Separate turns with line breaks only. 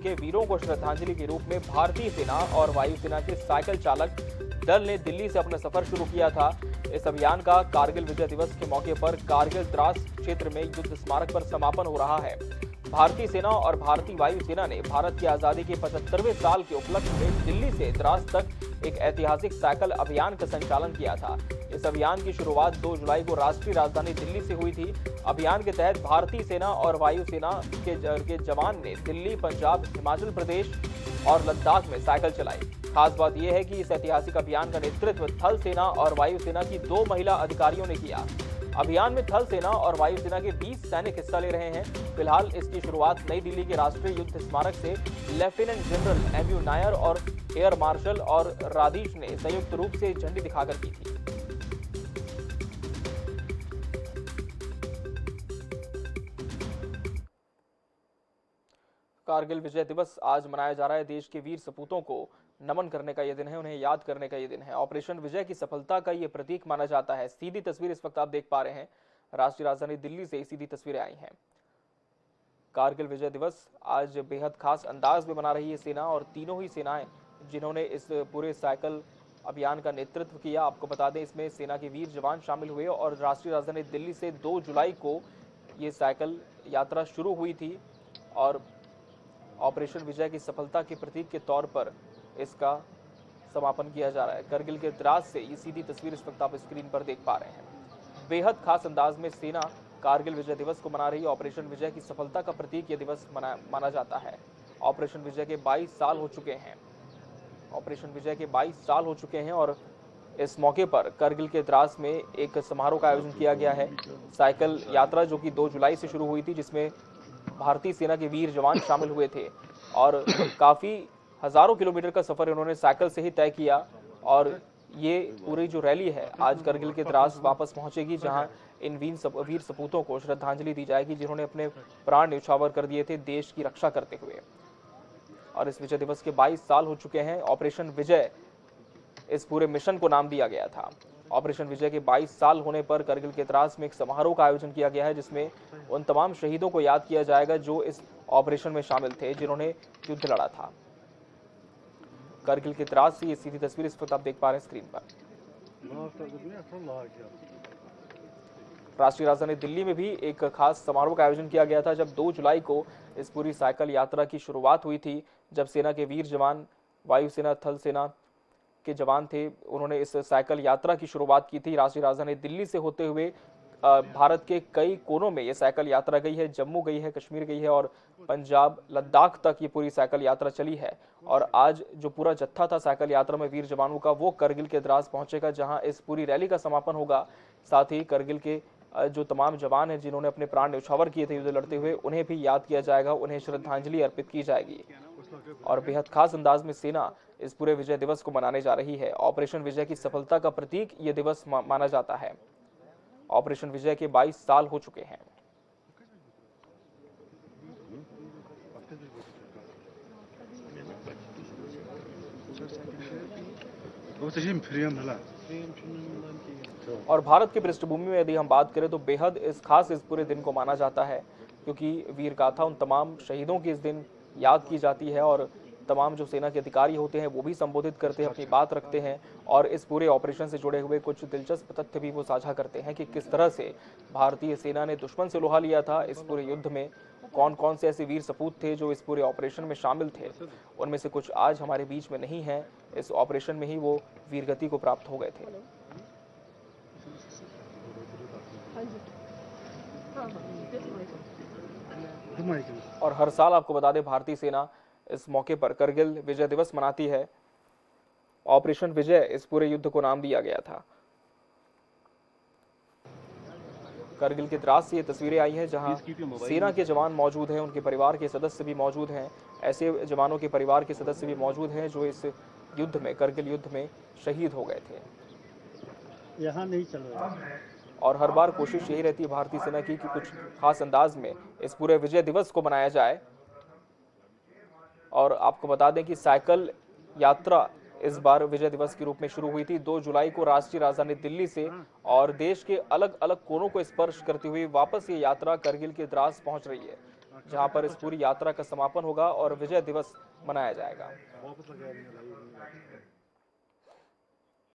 के वीरों को श्रद्धांजलि के रूप में भारतीय सेना और वायुसेना के साइकिल चालक दल ने दिल्ली से अपना सफर शुरू किया था। इस अभियान का कारगिल विजय दिवस के मौके पर कारगिल द्रास क्षेत्र में युद्ध स्मारक पर समापन हो रहा है। भारतीय सेना और भारतीय वायुसेना ने भारत की आजादी के 75वें साल के उपलक्ष्य में दिल्ली से द्रास तक एक ऐतिहासिक साइकिल अभियान का संचालन किया था। इस अभियान की शुरुआत 2 जुलाई को राष्ट्रीय राजधानी दिल्ली से हुई थी। अभियान के तहत भारतीय सेना और वायुसेना के जवान ने दिल्ली, पंजाब, हिमाचल प्रदेश और लद्दाख में साइकिल चलाई। खास बात यह है कि इस ऐतिहासिक अभियान का नेतृत्व थल सेना और वायुसेना की 2 महिला अधिकारियों ने किया। अभियान में थल सेना और वायुसेना के 20 सैनिक हिस्सा ले रहे हैं। फिलहाल इसकी शुरुआत नई दिल्ली के राष्ट्रीय युद्ध स्मारक से लेफ्टिनेंट जनरल एमयू नायर और एयर मार्शल और राधीश ने संयुक्त रूप से झंडी दिखाकर की थी। कारगिल विजय दिवस आज मनाया जा रहा है। देश के वीर सपूतों को नमन करने का यह दिन है, उन्हें याद करने का यह दिन है। ऑपरेशन विजय की सफलता का यह प्रतीक माना जाता है। सीधी तस्वीर इस वक्त आप देख पा रहे हैं, राष्ट्रीय राजधानी दिल्ली से सीधी तस्वीरें आई हैं। कारगिल विजय दिवस आज बेहद खास अंदाज में मना रही है सेना, और तीनों ही सेनाएं जिन्होंने इस पूरे साइकिल अभियान का नेतृत्व किया। आपको बता दें, इसमें सेना के वीर जवान शामिल हुए और राष्ट्रीय राजधानी दिल्ली से 2 जुलाई को ये साइकिल यात्रा शुरू हुई थी और ऑपरेशन विजय की सफलता के प्रतीक के तौर पर इसका समापन किया जा रहा है। करगिल के द्रास से ये सीधी तस्वीर इस वक्त आप स्क्रीन पर देख पा रहे हैं। बेहद खास अंदाज में सेना कारगिल विजय दिवस को मना रही है। ऑपरेशन विजय की सफलता का प्रतीक ये दिवस माना जाता है। ऑपरेशन विजय के 22 साल हो चुके हैं। ऑपरेशन विजय के 22 साल हो चुके हैं और इस मौके पर करगिल के द्रास में एक समारोह का आयोजन किया गया है। साइकिल यात्रा जो कि 2 जुलाई से शुरू हुई थी, जिसमें भारतीय सेना के वीर जवान शामिल हुए थे और काफ़ी हज़ारों किलोमीटर का सफ़र इन्होंने साइकिल से ही तय किया। और ये पूरी जो रैली है आज करगिल के द्रास वापस पहुंचेगी, जहां इन वीर सपूतों को श्रद्धांजलि दी जाएगी जिन्होंने अपने प्राण न्यौछावर कर दिए थे देश की रक्षा करते हुए। और इस विजय दिवस के 22 साल हो चुके हैं। ऑपरेशन विजय इस पूरे मिशन को नाम दिया गया था। ऑपरेशन विजय के 22 साल होने पर करगिल के द्रास में एक समारोह का आयोजन किया गया है, जिसमें उन तमाम शहीदों को याद किया जाएगा जो इस ऑपरेशन में शामिल थे, जिन्होंने युद्ध लड़ा था। करगिल के द्रास से ये सीधी तस्वीर इस वक्त आप देख पा रहे हैं स्क्रीन पर। राष्ट्रीय राजधानी दिल्ली में भी एक खास समारोह का आयोजन किया गया था, जब 2 जुलाई को इस पूरी साइकिल यात्रा की शुरुआत हुई थी। जब सेना के वीर जवान, वायुसेना, थल सेना के जवान थे, उन्होंने इस साइकिल यात्रा की शुरुआत की थी। राष्ट्रीय राजधानी दिल्ली से होते हुए भारत के कई कोनों में ये साइकिल यात्रा गई है। जम्मू गई है, कश्मीर गई है और पंजाब, लद्दाख तक ये पूरी साइकिल यात्रा चली है। और आज जो पूरा जत्था था साइकिल यात्रा में वीर जवानों का, वो करगिल के द्रास पहुंचेगा, जहां इस पूरी रैली का समापन होगा। साथ ही करगिल के जो तमाम जवान हैं जिन्होंने अपने प्राण न्यौछावर किए थे युद्ध लड़ते हुए, उन्हें भी याद किया जाएगा, उन्हें श्रद्धांजलि अर्पित की जाएगी। और बेहद खास अंदाज में सेना इस पूरे विजय दिवस को मनाने जा रही है। ऑपरेशन विजय की सफलता का प्रतीक ये दिवस माना जाता है। ऑपरेशन विजय के 22 साल हो चुके हैं। और भारत की पृष्ठभूमि में यदि हम बात करें तो बेहद इस पूरे दिन को माना जाता है, क्योंकि वीर गाथा उन तमाम शहीदों की इस दिन याद की जाती है और तमाम जो सेना के अधिकारी होते हैं वो भी संबोधित करते हैं, अपनी बात रखते हैं और इस पूरे ऑपरेशन से जुड़े हुए कुछ दिलचस्प तथ्य भी वो साझा करते हैं कि किस तरह से भारतीय सेना ने दुश्मन से लोहा लिया था। इस पूरे युद्ध में कौन कौन से ऐसे वीर सपूत थे जो इस पूरे ऑपरेशन में शामिल थे, उनमें से कुछ आज हमारे बीच में नहीं है। इस ऑपरेशन में ही वो वीरगति को प्राप्त हो गए थे। और हर साल आपको बता दें, भारतीय सेना इस मौके पर करगिल विजय दिवस मनाती है। ऑपरेशन विजय इस पूरे युद्ध को नाम दिया गया था। करगिल के द्रास से ये तस्वीरें आई हैं, जहां सेना के जवान मौजूद हैं, उनके परिवार के सदस्य भी मौजूद हैं। ऐसे जवानों के परिवार के सदस्य भी मौजूद हैं जो इस युद्ध में, करगिल युद्ध में शहीद हो गए थे।
यहाँ नहीं चल रहा है।
और हर बार कोशिश यही रहती है भारतीय सेना की कि कुछ खास अंदाज में इस पूरे विजय दिवस को मनाया जाए। और आपको बता दें कि साइकिल यात्रा इस बार विजय दिवस के रूप में शुरू हुई थी 2 जुलाई को राष्ट्रीय राजधानी दिल्ली से, और देश के अलग अलग कोनों को स्पर्श करती हुई वापस ये यात्रा करगिल के द्रास पहुंच रही है। जहां पर इस पूरी यात्रा का समापन होगा और विजय दिवस मनाया जाएगा।